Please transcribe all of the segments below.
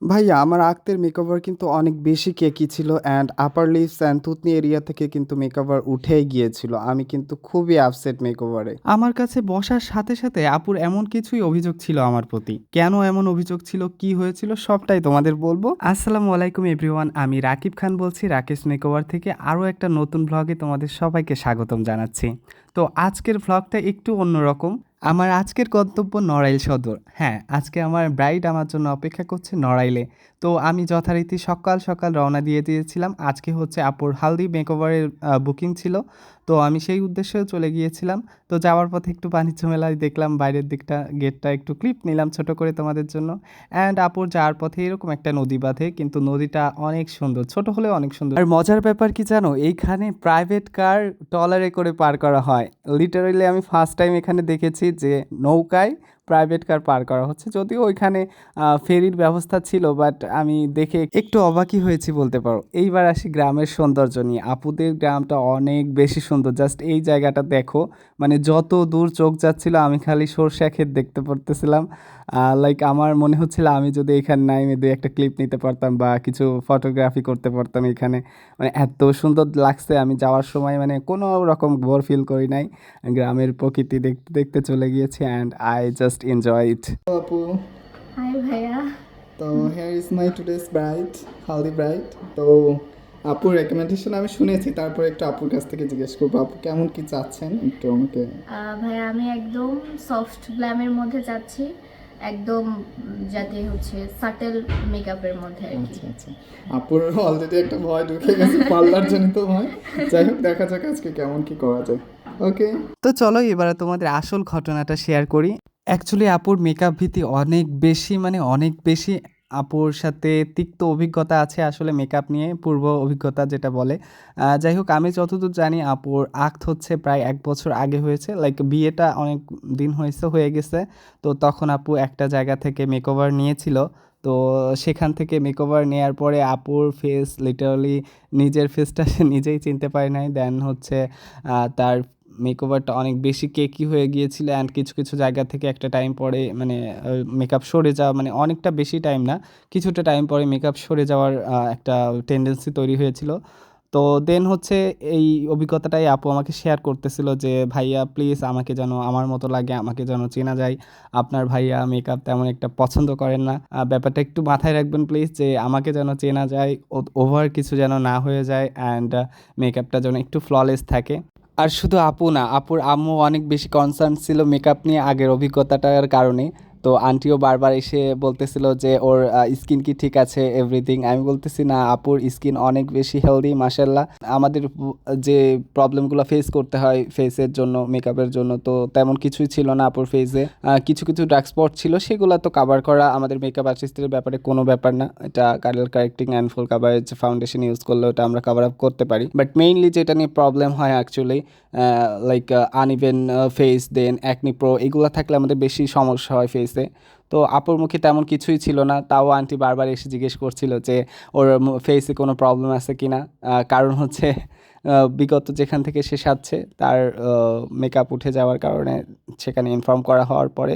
ভাইয়া আমার আক্তের মেকওভার কিন্তু অনেক বেশি কেকি ছিল অ্যান্ড আপার লিপস অ্যান্ড থুতনি এরিয়া থেকে কিন্তু মেকওভার উঠেই গিয়েছিল। আমি কিন্তু খুবই আপসেট মেকওভারে। আমার কাছে বসার সাথে সাথে আপুর এমন কিছুই অভিযোগ ছিল আমার প্রতি। কেন এমন অভিযোগ ছিল, কি হয়েছিল সবটাই তোমাদের বলবো। আসসালামু আলাইকুম এভরিওয়ান, আমি রাকিব খান বলছি রাকেশ মেকওভার থেকে। আরও একটা নতুন ভ্লগে তোমাদের সবাইকে স্বাগতম জানাচ্ছি। তো আজকের ভ্লগটা একটু অন্যরকম। আমার আজকের গন্তব্য নড়াইল সদর। হ্যাঁ, আজকে আমার ব্রাইড আমার জন্য অপেক্ষা করছে নড়াইলে। তো আমি যথারীতি সকাল সকাল রওনা দিয়ে দিয়েছিলাম। আজকে হচ্ছে আপুর হালদি মেকওভারের বুকিং ছিল। তো আমি সেই উদ্দেশ্যেও চলে গিয়েছিলাম। তো যাওয়ার পথে একটু বাণিজ্য মেলায় দেখলাম বাইরের দিকটা, গেটটা একটু ক্লিপ নিলাম ছোট করে তোমাদের জন্য। অ্যান্ড আপুর যাওয়ার পথে এরকম একটা নদী বাঁধে, কিন্তু নদীটা অনেক সুন্দর, ছোট হলেও অনেক সুন্দর। আর মজার ব্যাপার কি জানো, এইখানে প্রাইভেট কার ট্রলারে করে পার করা হয়। লিটারালি আমি ফার্স্ট টাইম এখানে দেখেছি যে নৌকায় প্রাইভেট কার পার করা হচ্ছে। যদিও ওইখানে ফেরির ব্যবস্থা ছিল, বাট আমি দেখে একটু অবাকই হয়েছি বলতে পারো। এইবার আসি গ্রামের সৌন্দর্য নিয়ে। আপুদের গ্রামটা অনেক বেশি সুন্দর। জাস্ট এই জায়গাটা দেখো, মানে যত দূর চোখ যাচ্ছিল আমি খালি সরষে ক্ষেত দেখতে পড়তেছিলাম। লাইক আমার মনে হচ্ছিল আমি যদি এখানে নাইমে দুই একটা ক্লিপ নিতে পারতাম বা কিছু ফটোগ্রাফি করতে পারতাম এখানে। মানে এত সুন্দর লাগছে, আমি যাওয়ার সময় মানে কোনো রকম বোর ফিল করি নাই। গ্রামের প্রকৃতি দেখতে দেখতে চলে গিয়েছি and I just enjoy it. আপু, হাই ভাইয়া। তো here is my today's bride, haldi bride. তো আপুর রেকমেন্ডেশন আমি শুনেছি, তারপরে একটু আপুর কাছ থেকে জিজ্ঞেস করবো আপু কেমন কি চাচ্ছেন একটু আমাকে। ভাইয়া আমি একদম সফট গ্ল্যামের মধ্যে যাচ্ছি, একদম যাতে হচ্ছে সাটেল মেকআপের মধ্যে আর কি। আচ্ছা আচ্ছা, আপুর অলরেডি একটা ভয় ঢুকে গেছে, পার্লার জনিত ভয়। যাই হোক, দেখা যাক আজকে কেমন কি করা যায়। ওকে, তো চলো এবারে তোমাদের আসল ঘটনাটা শেয়ার করি। অ্যাকচুয়ালি আপুর মেকআপ ভীতি অনেক বেশি, মানে অনেক বেশি। আপুর সাথে তিক্ত অভিজ্ঞতা আছে আসলে মেকআপ নিয়ে, পূর্ব অভিজ্ঞতা যেটা বলে। যাই হোক, আমি যতদূর জানি আপুর আক্ট হচ্ছে প্রায় 1 বছর আগে হয়েছে। লাইক বিয়েটা অনেক দিন হয়ে গেছে। তো তখন আপু একটা জায়গা থেকে মেকওভার নিয়েছিল। তো সেখান থেকে মেকওভার নেওয়ার পরে আপুর ফেস লিটারালি, নিজের ফেসটা সে নিজেই চিনতে পারে নাই। দেন হচ্ছে তার মেকওভারটা অনেক বেশি কেকি হয়ে গিয়েছিল অ্যান্ড কিছু কিছু জায়গা থেকে একটা টাইম পরে মানে মেকআপ সরে যাওয়া, মানে অনেকটা বেশি টাইম না, কিছুটা টাইম পরে মেকআপ সরে যাওয়ার একটা টেন্ডেন্সি তৈরি হয়েছিল। তো দেন হচ্ছে এই অভিজ্ঞতাটাই আপু আমাকে শেয়ার করতেছিল যে ভাইয়া প্লিজ আমাকে যেন আমার মতো লাগে, আমাকে যেন চেনা যায়। আপনার ভাইয়া মেকআপ তেমন একটা পছন্দ করেন না, ব্যাপারটা একটু মাথায় রাখবেন প্লিজ, যে আমাকে যেন চেনা যায়, ওভার কিছু যেন না হয়ে যায় অ্যান্ড মেকআপটা যেন একটু ফ্ললেস থাকে। আর শুধু আপু না, আপুর আম্মু অনেক বেশি কনসার্ন ছিল মেকআপ নিয়ে আগের অভিজ্ঞতাটার কারণে। তো আন্টিও বারবার এসে বলতেছিল যে ওর স্কিন কি ঠিক আছে, এভরিথিং। আমি বলতেছি না, আপুর স্কিন অনেক বেশি হেলদি মাশাল্লাহ। আমাদের যে প্রবলেমগুলো ফেস করতে হয় ফেসের জন্য, মেকআপের জন্য, তো তেমন কিছুই ছিল না আপুর ফেসে। কিছু কিছু ডার্ক স্পট ছিল, সেগুলো তো কাভার করা আমাদের মেকআপ আর্টিস্টের ব্যাপারে কোনো ব্যাপার না। এটা colour correcting and full coverage foundation use করলে ওটা আমরা কাভার আপ করতে পারি। বাট মেইনলি যেটা নিয়ে প্রবলেম হয় অ্যাকচুয়ালি লাইক আনইভেন ফেস, দেন অ্যাকনি প্রো, এগুলো থাকলে আমাদের বেশি সমস্যা হয় ফেসে। তো আপুর মুখে তেমন কিছুই ছিল না, তাও আন্টি বারবার এসে জিজ্ঞেস করছিল যে ওর ফেসে কোনো প্রবলেম আছে কি না। কারণ হচ্ছে বিগত যেখান থেকে সে সাজছে তার মেকআপ উঠে যাওয়ার কারণে সেখানে ইনফর্ম করা হওয়ার পরে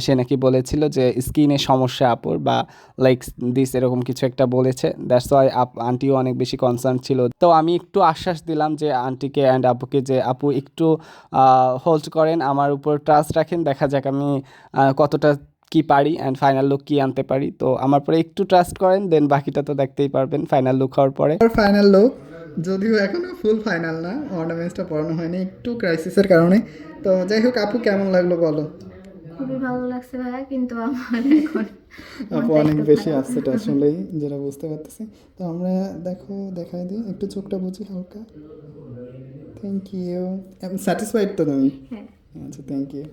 সে নাকি বলেছিল যে স্কিনে সমস্যা আপুর, বা লাইক দিস এরকম কিছু একটা বলেছে। দ্যাটস ওয়াই আন্টিও অনেক বেশি কনসার্ন ছিল। তো আমি একটু আশ্বাস দিলাম যে আন্টিকে অ্যান্ড আপুকে, যে আপু একটু হোল্ড করেন, আমার উপর ট্রাস্ট রাখেন, দেখা যাক আমি কতটা কি পারি অ্যান্ড ফাইনাল লুক কি আনতে পারি। তো আমার পরে একটু ট্রাস্ট করেন, দেন বাকিটা তো দেখতেই পারবেন ফাইনাল লুক হওয়ার পরে। ফাইনাল লুক, যদিও এখনো ফুল ফাইনাল না, অর্নামেন্টসটা পড়ানো হয়নি একটু ক্রাইসিসের কারণে। তো যাই হোক আপু, কেমন লাগলো বলো। খুবই ভালো লাগছে ভাইয়া, কিন্তু আমার এখন আপু মনটা অনেক একটু বেশি খারাপ। আপসেট আসলেই, যেটা বুঝতে পারতেছি। তো আমরা দেখো দেখাই দিই, একটু চোখটা বুঝি হালকা। Thank you. স্যাটিসফাইড তো তুমি? হ্যাঁ। আচ্ছা, থ্যাংক ইউ।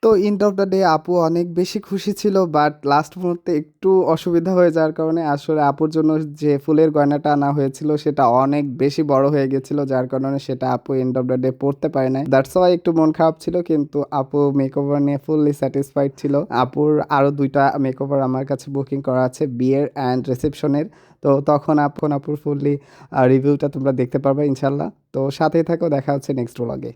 তো এন্ড অফ দ্য ডে আপু অনেক বেশি খুশি ছিল, বাট লাস্ট মুহূর্তে একটু অসুবিধা হয়ে যাওয়ার কারণে আসলে আপুর জন্য যে ফুলের গয়নাটা আনা হয়েছিল সেটা অনেক বেশি বড় হয়ে গেছিল, যার কারণে সেটা আপু এন্ড অফ দ্য ডে পড়তে পারে নাই। দ্যাটস ওয়াই একটু মন খারাপ ছিল, কিন্তু আপু মেকওভার নিয়ে ফুললি স্যাটিসফাইড ছিল। আপুর আরও দুইটা মেকওভার আমার কাছে বুকিং করা আছে, বিয়ের অ্যান্ড রিসেপশনের। তো তখন আপুর ফুললি রিভিউটা তোমরা দেখতে পারবে ইনশাল্লাহ। তো সাথেই থাকো, দেখা হচ্ছে নেক্সট ব্লগে।